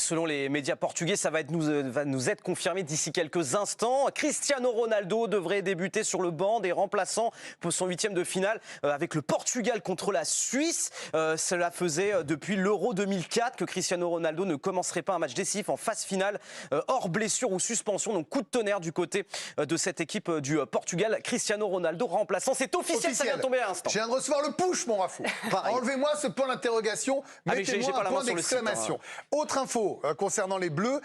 selon les médias portugais, ça va nous être confirmé d'ici quelques instants. Cristiano Ronaldo devrait débuter sur le banc des remplaçants pour son 8e de finale avec le Portugal contre la Suisse. Cela faisait depuis l'Euro 2004 que Cristiano Ronaldo ne commencerait pas un match décisif en phase finale, hors blessure ou suspension. Donc coup de tonnerre du côté de cette équipe du Portugal. Cristiano Ronaldo remplaçant, c'est officiel, ça vient de tomber à l'instant. Je viens de recevoir le push, mon Rafou. Enlevez-moi ce point d'interrogation, mettez-moi un point d'exclamation. Autre info concernant les Bleus,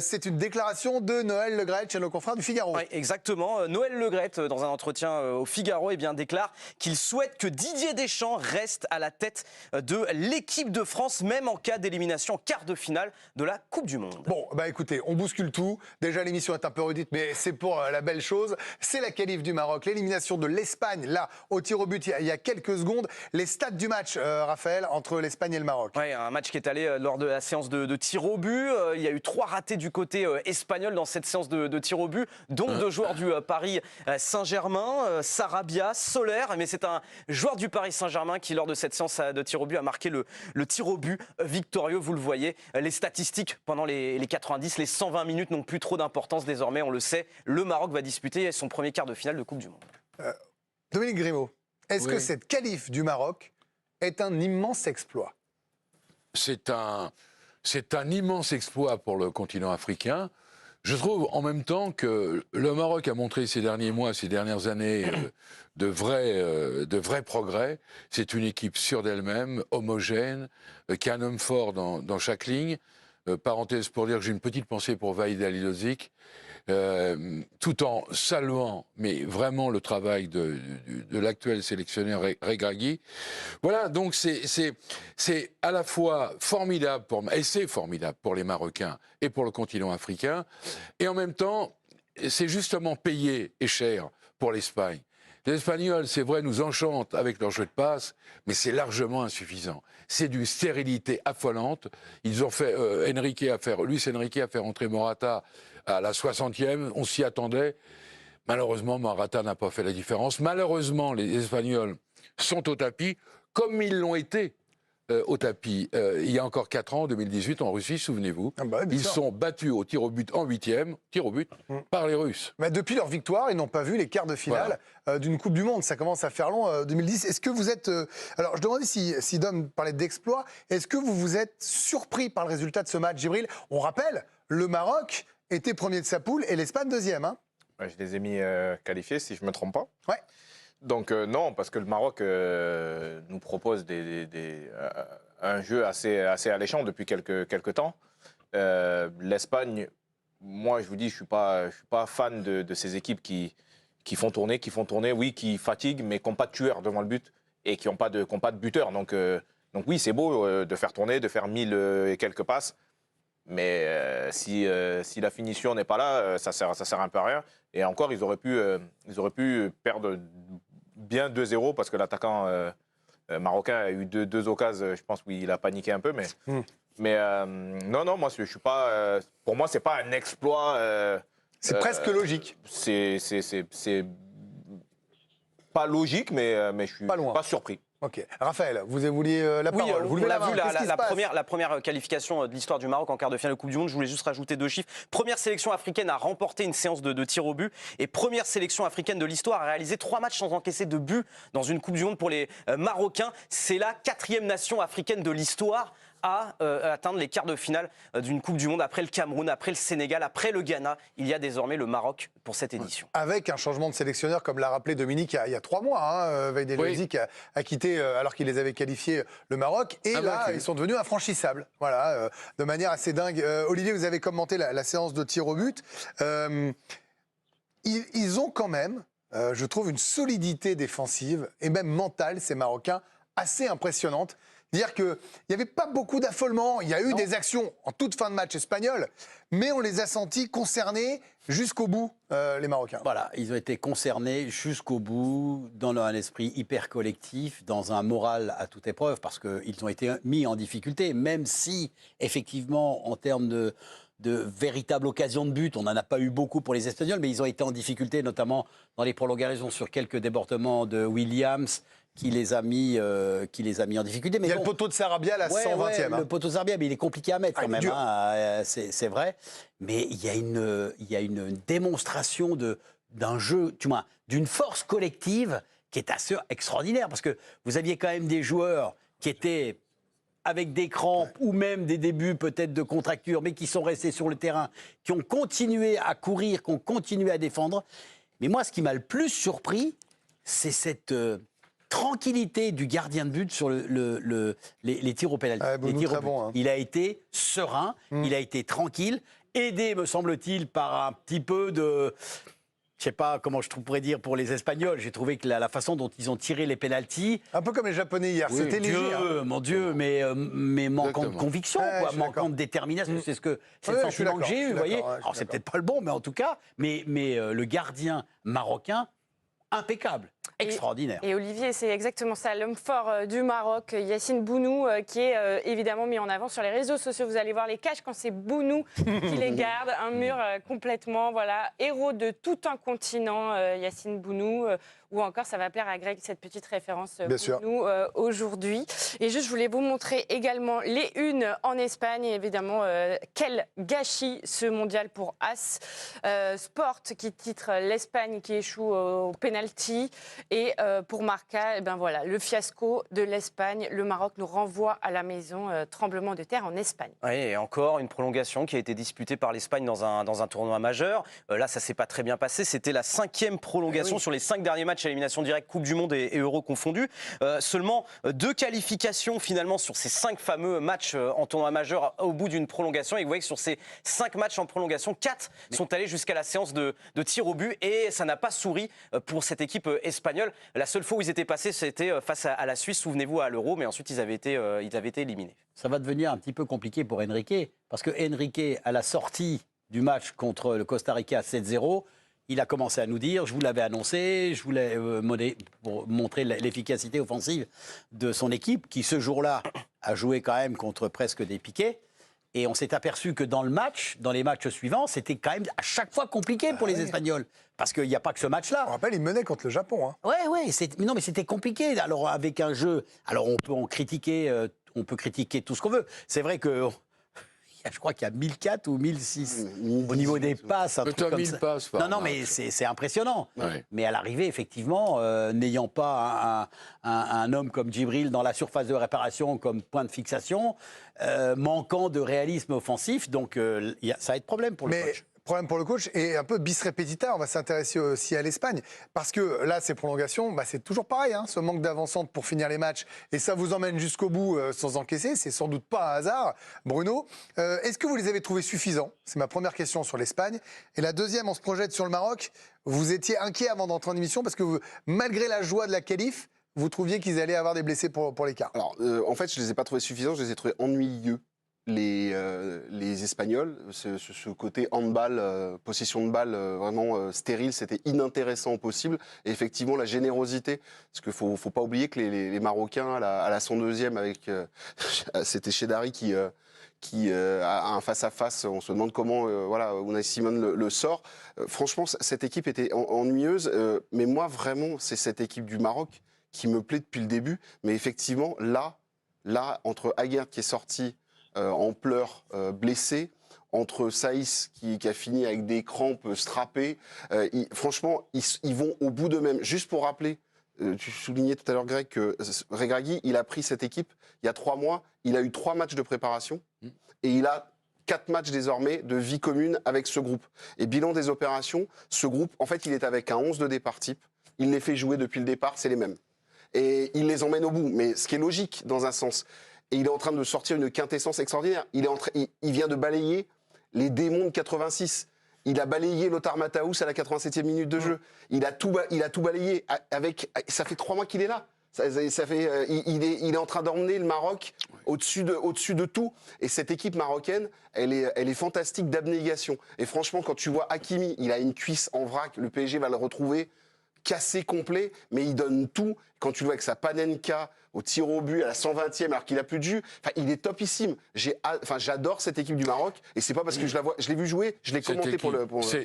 c'est une déclaration de Noël Le Graët chez nos confrères du Figaro. Oui, exactement. Noël Le Graët, dans un entretien au Figaro, déclare qu'il souhaite que Didier Deschamps reste à la tête de l'équipe de France, même en cas d'élimination en quart de finale de la Coupe du Monde. Bon, bah écoutez, on bouscule tout. Déjà, l'émission est un peu redite, mais c'est pour la belle chose. C'est la qualif du Maroc, l'élimination de l'Espagne, là, au tir au but, il y a quelques secondes. Les stats du match, Raphaël, entre l'Espagne et le Maroc. Oui, un match qui est allé lors de la séance de tir au but. Il y a eu 3 ratés du côté espagnol dans cette séance de tir au but, dont 2 joueurs du Paris Saint-Germain, Sarabia, Soler. Mais c'est un joueur du Paris Saint-Germain qui, lors de cette séance de tir au but, a marqué le tir au but victorieux. Vous le voyez, les statistiques pendant les 90, les 120 minutes n'ont plus trop d'importance désormais, on le sait. Le Maroc va disputer son premier quart de finale de Coupe du Monde. Dominique Grimaud, est-ce que cette qualif du Maroc est un immense exploit? C'est un immense exploit pour le continent africain. Je trouve en même temps que le Maroc a montré ces derniers mois, ces dernières années, de vrais progrès. C'est une équipe sûre d'elle-même, homogène, qui a un homme fort dans chaque ligne. Parenthèse pour dire que j'ai une petite pensée pour Vahid Halilhodžić, tout en saluant, mais vraiment le travail de l'actuel sélectionneur Regragui. Voilà, donc c'est à la fois formidable et c'est formidable pour les Marocains et pour le continent africain, et en même temps, c'est justement payé et cher pour l'Espagne. Les Espagnols, c'est vrai, nous enchantent avec leur jeu de passe, mais c'est largement insuffisant. C'est d'une stérilité affolante. Ils ont fait Luis Enrique a fait rentrer Morata à la 60e, on s'y attendait. Malheureusement, Morata n'a pas fait la différence. Malheureusement, les Espagnols sont au tapis, comme ils l'ont été au tapis il y a encore 4 ans, en 2018, en Russie, souvenez-vous. Ils sont battus au tir au but en 8e, par les Russes. Mais depuis leur victoire, ils n'ont pas vu les quarts de finale d'une Coupe du Monde. Ça commence à faire long, 2010. Est-ce que vous êtes... Alors, je demandais si Dom parlait d'exploit. Est-ce que vous vous êtes surpris par le résultat de ce match, Djibril? On rappelle, le Maroc était premier de sa poule et l'Espagne deuxième. Hein. Ouais, je les ai mis qualifiés, si je ne me trompe pas. Ouais. Donc non, parce que le Maroc nous propose un jeu assez alléchant depuis quelques temps. L'Espagne, moi je vous dis, je suis pas fan de ces équipes qui font tourner, oui, qui fatiguent, mais qui n'ont pas de tueur devant le but et qui n'ont pas de buteur. Donc oui, c'est beau de faire tourner, de faire 1000 et quelques passes. Mais si la finition n'est pas là, ça sert un peu à rien. Et encore, ils auraient pu perdre bien 2-0 parce que l'attaquant marocain a eu deux occasions, je pense, où il a paniqué un peu. Mais non, moi, je suis pas. Pour moi, c'est pas un exploit. C'est presque logique. C'est pas logique, mais je suis pas surpris. Ok. Raphaël, vous vouliez la parole. Oui, on l'a vu, la première qualification de l'histoire du Maroc en quart de finale de Coupe du Monde. Je voulais juste rajouter 2 chiffres. Première sélection africaine à remporter une séance de tir au but. Et première sélection africaine de l'histoire à réaliser 3 matchs sans encaisser de but dans une Coupe du Monde pour les Marocains. C'est la 4e nation africaine de l'histoire à atteindre les quarts de finale d'une Coupe du Monde. Après le Cameroun, après le Sénégal, après le Ghana, il y a désormais le Maroc pour cette édition. Avec un changement de sélectionneur, comme l'a rappelé Dominique il y a 3 mois. Vahid Halilhodžić a quitté, alors qu'il les avait qualifiés, le Maroc. Et là, ils sont devenus infranchissables. Voilà, de manière assez dingue. Olivier, vous avez commenté la séance de tir au but. Ils ont quand même, je trouve, une solidité défensive et même mentale, ces Marocains, assez impressionnante. Dire qu'il n'y avait pas beaucoup d'affolement. Il y a eu des actions en toute fin de match espagnol, mais on les a sentis concernés jusqu'au bout, les Marocains. Voilà, ils ont été concernés jusqu'au bout, dans un esprit hyper collectif, dans un moral à toute épreuve, parce qu'ils ont été mis en difficulté, même si, effectivement, en termes de véritables occasions de but, on n'en a pas eu beaucoup pour les Espagnols, mais ils ont été en difficulté, notamment dans les prolongations sur quelques débordements de Williams, qui les a mis en difficulté. Mais Il y a bon, le poteau de Sarabia à la 120e. le poteau de Sarabia, mais il est compliqué à mettre Ah, quand il est même, dur. hein, c'est vrai. Mais il y a une démonstration d'un jeu, d'une force collective qui est assez extraordinaire, parce que vous aviez quand même des joueurs qui étaient avec des crampes ou même des débuts peut-être de contracture, mais qui sont restés sur le terrain, qui ont continué à courir, qui ont continué à défendre. Mais moi, ce qui m'a le plus surpris, c'est cette tranquillité du gardien de but sur les tirs au pénalty. Ah, Bounou, Les tirs au très but. bon, hein. Il a été serein, il a été tranquille, aidé, me semble-t-il, par un petit peu de... Je sais pas comment pourrais dire pour les Espagnols. J'ai trouvé que la façon dont ils ont tiré les pénaltys, Un peu comme les Japonais hier, c'était léger. hein. mon Dieu, mais manquant de Exactement. conviction, Ouais, quoi, je suis manquant d'accord. de détermination. C'est le Ouais, je suis sentiment que d'accord, j'ai je eu, suis vous voyez. d'accord, ouais, je suis Alors c'est d'accord. peut-être pas le bon, mais en tout cas, mais le gardien marocain, impeccable, extraordinaire. Et Olivier, c'est exactement ça, l'homme fort du Maroc, Yacine Bounou, qui est évidemment mis en avant sur les réseaux sociaux. Vous allez voir les caches quand c'est Bounou qui les garde. Un mur complètement, voilà, héros de tout un continent, Yacine Bounou. Ou encore, ça va plaire à Greg, cette petite référence Bien sûr. Bounou aujourd'hui. Et juste, je voulais vous montrer également les unes en Espagne. Et évidemment, quel gâchis ce mondial pour As. Sport qui titre l'Espagne qui échoue au penalty. Et pour Marca, eh ben voilà, le fiasco de l'Espagne. Le Maroc nous renvoie à la maison. Tremblement de terre en Espagne. Oui, et encore une prolongation qui a été disputée par l'Espagne dans un tournoi majeur. Là, ça s'est pas très bien passé. C'était la 5e prolongation sur les 5 derniers matchs à élimination directe, Coupe du Monde et Euro confondus. Seulement 2 qualifications finalement sur ces 5 fameux matchs en tournoi majeur au bout d'une prolongation. Et vous voyez que sur ces 5 matchs en prolongation, 4 sont allés jusqu'à la séance de tir au but. Et ça n'a pas souri pour cette équipe espagnole. La seule fois où ils étaient passés, c'était face à la Suisse, souvenez-vous, à l'Euro. Mais ensuite, ils avaient été éliminés. Ça va devenir un petit peu compliqué pour Enrique, parce que Enrique, à la sortie du match contre le Costa Rica 7-0, il a commencé à nous dire, je vous l'avais annoncé, je voulais pour montrer l'efficacité offensive de son équipe, qui ce jour-là a joué quand même contre presque des piquets. Et on s'est aperçu que dans les matchs suivants, c'était quand même à chaque fois compliqué pour les Espagnols. Parce qu'il n'y a pas que ce match-là. On rappelle, ils menaient contre le Japon. Hein. Ouais, mais c'était compliqué. Alors avec un jeu, alors on peut critiquer tout ce qu'on veut. C'est vrai que je crois qu'il y a 1004 ou 1006 au niveau des passes, un truc Peut-être comme 1000 ça. passes par Non, match. mais c'est impressionnant. Ouais. Mais à l'arrivée, effectivement, n'ayant pas un homme comme Djibril dans la surface de réparation comme point de fixation, manquant de réalisme offensif, donc ça va être problème pour le Mais coach. problème pour le coach et un peu bis repetita, on va s'intéresser aussi à l'Espagne. Parce que là, ces prolongations, c'est toujours pareil, hein, ce manque d'avancante pour finir les matchs. Et ça vous emmène jusqu'au bout sans encaisser, c'est sans doute pas un hasard. Bruno, est-ce que vous les avez trouvés suffisants? C'est ma première question sur l'Espagne. Et la deuxième, on se projette sur le Maroc. Vous étiez inquiet avant d'entrer en émission parce que malgré la joie de la qualif, vous trouviez qu'ils allaient avoir des blessés pour l'écart. Alors, en fait, je ne les ai pas trouvés suffisants, je les ai trouvés ennuyeux. Les Espagnols, ce côté handball, possession de balle vraiment stérile, c'était inintéressant au possible. Et effectivement, la générosité, parce qu'il ne faut pas oublier que les Marocains, à la 102e, c'était Chedari qui a un face-à-face, on se demande comment Unai Simon le sort. Franchement, cette équipe était ennuyeuse, mais moi, vraiment, c'est cette équipe du Maroc qui me plaît depuis le début. Mais effectivement, là entre Aguerd qui est sorti en pleurs, blessé, entre Saïs qui a fini avec des crampes strappées. Franchement, ils vont au bout d'eux-mêmes. Juste pour rappeler, tu soulignais tout à l'heure, Greg, que Regragui, il a pris cette équipe il y a 3 mois. Il a eu 3 matchs de préparation et il a 4 matchs désormais de vie commune avec ce groupe. Et bilan des opérations, ce groupe, en fait, il est avec un 11 de départ type. Il les fait jouer depuis le départ, c'est les mêmes. Et il les emmène au bout. Mais ce qui est logique dans un sens. Et il est en train de sortir une quintessence extraordinaire. Il vient de balayer les démons de 86. Il a balayé Lothar Matthaus à la 87e minute de jeu. Il a tout balayé. Ça fait 3 mois qu'il est là. Il est en train d'emmener le Maroc au-dessus de tout. Et cette équipe marocaine, elle est fantastique d'abnégation. Et franchement, quand tu vois Hakimi, il a une cuisse en vrac. Le PSG va le retrouver cassé complet, mais il donne tout. Quand tu le vois avec sa Panenka au tir au but à la 120e alors qu'il a plus de jus, il est topissime. J'adore cette équipe du Maroc et c'est pas parce que je l'ai vu jouer, je l'ai commenté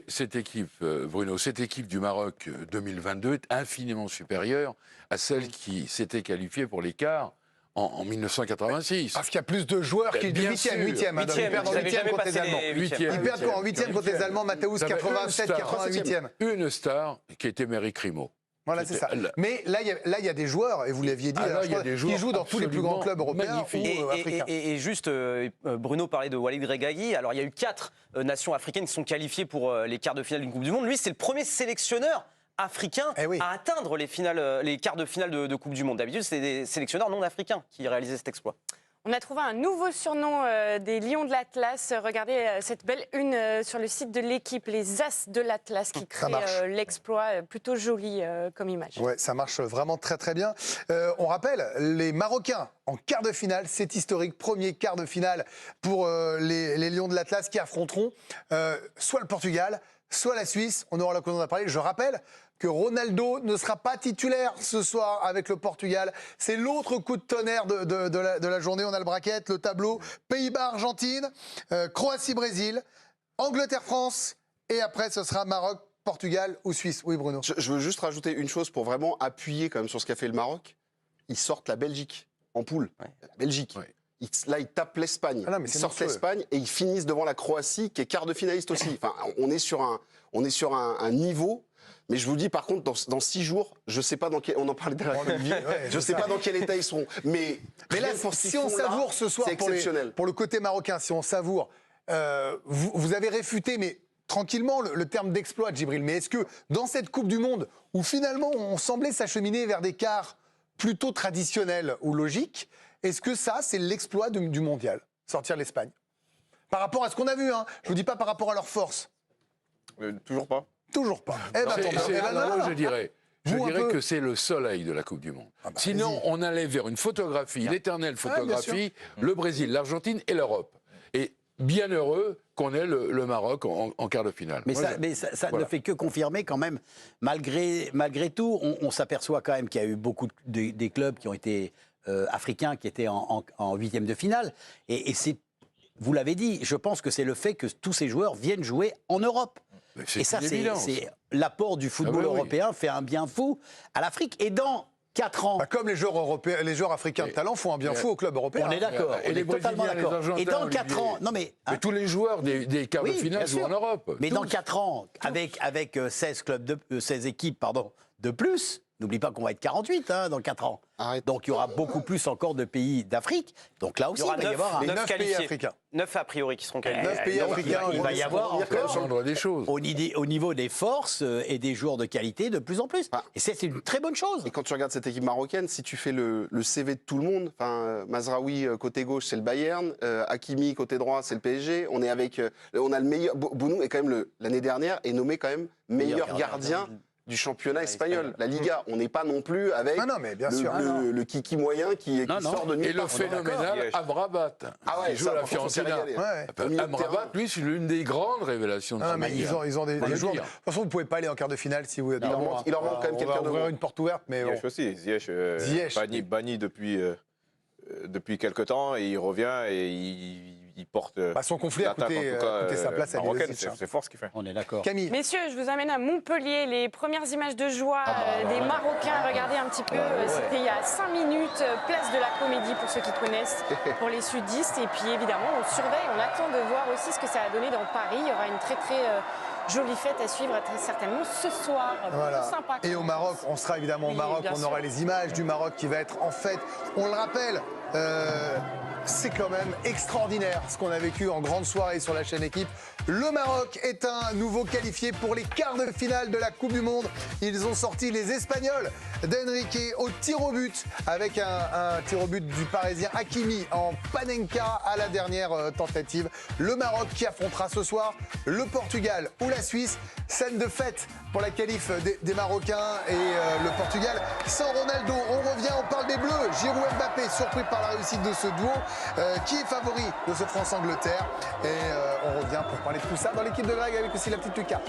Cette équipe, Bruno, cette équipe du Maroc 2022 est infiniment supérieure à celle qui s'était qualifiée pour les quarts en 1986. Parce qu'il y a plus de joueurs qui Bien du sûr. 8e. Ils perdent en 8e contre les Allemands. Ils perdent quoi en 8e contre les Allemands? Mathéus, 87, 88e. Une star qui était Mary Crimo. Voilà, c'est ça. Mais là, il y a des joueurs, et vous l'aviez dit, il y a des joueurs qui jouent dans tous les plus grands clubs européens ou africains. Et juste, Bruno parlait de Walid Regragui. Alors, il y a eu 4 nations africaines qui sont qualifiées pour les quarts de finale d'une Coupe du Monde. Lui, c'est le premier sélectionneur africain à atteindre les quarts de finale de Coupe du Monde. D'habitude, c'est des sélectionneurs non africains qui réalisaient cet exploit. On a trouvé un nouveau surnom des Lions de l'Atlas. Regardez cette belle une sur le site de l'équipe, les As de l'Atlas, qui crée l'exploit. Plutôt joli comme image. Ouais, ça marche vraiment très très bien. On rappelle, les Marocains en quart de finale, c'est historique. Premier quart de finale pour les Lions de l'Atlas qui affronteront soit le Portugal, soit la Suisse. On aura l'occasion d'en parler. Je rappelle que Ronaldo ne sera pas titulaire ce soir avec le Portugal. C'est l'autre coup de tonnerre de la journée. On a le bracket, le tableau. Pays-Bas-Argentine, Croatie-Brésil, Angleterre-France. Et après, ce sera Maroc, Portugal ou Suisse. Oui, Bruno. Je veux juste rajouter une chose pour vraiment appuyer quand même sur ce qu'a fait le Maroc. Ils sortent la Belgique en poule. La Belgique. Ouais. Là, ils tapent l'Espagne. Ils sortent l'Espagne et ils finissent devant la Croatie, qui est quart de finaliste aussi. Enfin, on est sur un niveau. Mais je vous dis, par contre, dans 6 jours, je ne sais pas dans quel... On en parlait derrière je ne sais pas dans quel état ils seront. Mais là, si on savoure ce soir pour le côté marocain, si on savoure, vous avez réfuté, mais tranquillement, le terme d'exploit, Djibril. Mais est-ce que dans cette Coupe du Monde, où finalement on semblait s'acheminer vers des quarts plutôt traditionnels ou logiques, est-ce que ça, c'est l'exploit du mondial, sortir l'Espagne? Par rapport à ce qu'on a vu, hein. Je ne vous dis pas par rapport à leur force. Toujours pas. Toujours pas. Je dirais que c'est le soleil de la Coupe du Monde. Sinon, on allait vers une photographie, l'éternelle photographie, le Brésil, l'Argentine et l'Europe. Et bien heureux qu'on ait le Maroc en quart de finale. Mais ça ne fait que confirmer quand même, malgré tout, on s'aperçoit quand même qu'il y a eu beaucoup des clubs qui ont été africains, qui étaient en 8e de finale. Et c'est, vous l'avez dit, je pense que c'est le fait que tous ces joueurs viennent jouer en Europe. Et ça, c'est l'apport du football européen fait un bien fou à l'Afrique. Et dans 4 ans... comme les joueurs européens, les joueurs africains de talent font un bien fou au club européen. On est d'accord, on est totalement d'accord. Et dans 4 ans... Non mais tous les joueurs des quarts de finale jouent en Europe. Mais dans 4 ans, avec 16 équipes de plus... N'oublie pas qu'on va être 48 dans 4 ans. Arrête. Donc il y aura beaucoup plus encore de pays d'Afrique. Donc là aussi, il va y avoir 9 pays africains. 9 a priori qui seront qualifiés. 9 pays africains. Il va y avoir encore des choses. Au niveau des forces et des joueurs de qualité de plus en plus. Et c'est une très bonne chose. Et quand tu regardes cette équipe marocaine, si tu fais le CV de tout le monde, Mazraoui côté gauche, c'est le Bayern, Hakimi côté droit, c'est le PSG. On a le meilleur. Bounou est quand même l'année dernière est nommé quand même meilleur gardien du championnat espagnol, la Liga. On n'est pas non plus avec le kiki moyen qui sort de nulle part. Et le phénoménal Amrabat, qui joue à la Fiorentina. Amrabat, lui, c'est l'une des grandes révélations de ce Liga. Ils ont des joueurs. De toute façon, vous ne pouvez pas aller en quart de finale si vous... Il leur manque quand même quelqu'un de ouvrir une porte ouverte. Ziyech aussi. Ziyech banni depuis quelque temps, et il revient et il porte. Son conflit a coûté sa place à marocaine. C'est fort ce qu'il fait. On est d'accord. Camille. Messieurs, je vous amène à Montpellier. Les premières images de joie des Marocains. Regardez un petit peu. C'était il y a 5 minutes. Place de la Comédie pour ceux qui connaissent, pour les sudistes. Et puis évidemment, on surveille. On attend de voir aussi ce que ça a donné dans Paris. Il y aura une très très jolie fête à suivre très certainement ce soir. Voilà. Sympa. Et au Maroc, on sera évidemment au Maroc. On aura les images du Maroc qui va être en fête. On le rappelle. C'est quand même extraordinaire ce qu'on a vécu en grande soirée sur la chaîne Équipe. Le Maroc est un nouveau qualifié pour les quarts de finale de la Coupe du Monde. Ils ont sorti les Espagnols d'Enrique au tir au but avec un tir au but du Parisien Hakimi en Panenka à la dernière tentative. Le Maroc qui affrontera ce soir le Portugal ou la Suisse. Scène de fête pour la qualif des Marocains et le Portugal. Sans Ronaldo, on revient, on parle des Bleus. Giroud et Mbappé, surpris par la réussite de ce duo. Qui est favori de ce France-Angleterre? Et on revient pour parler de tout ça dans l'équipe de Greg avec aussi la petite Lucas.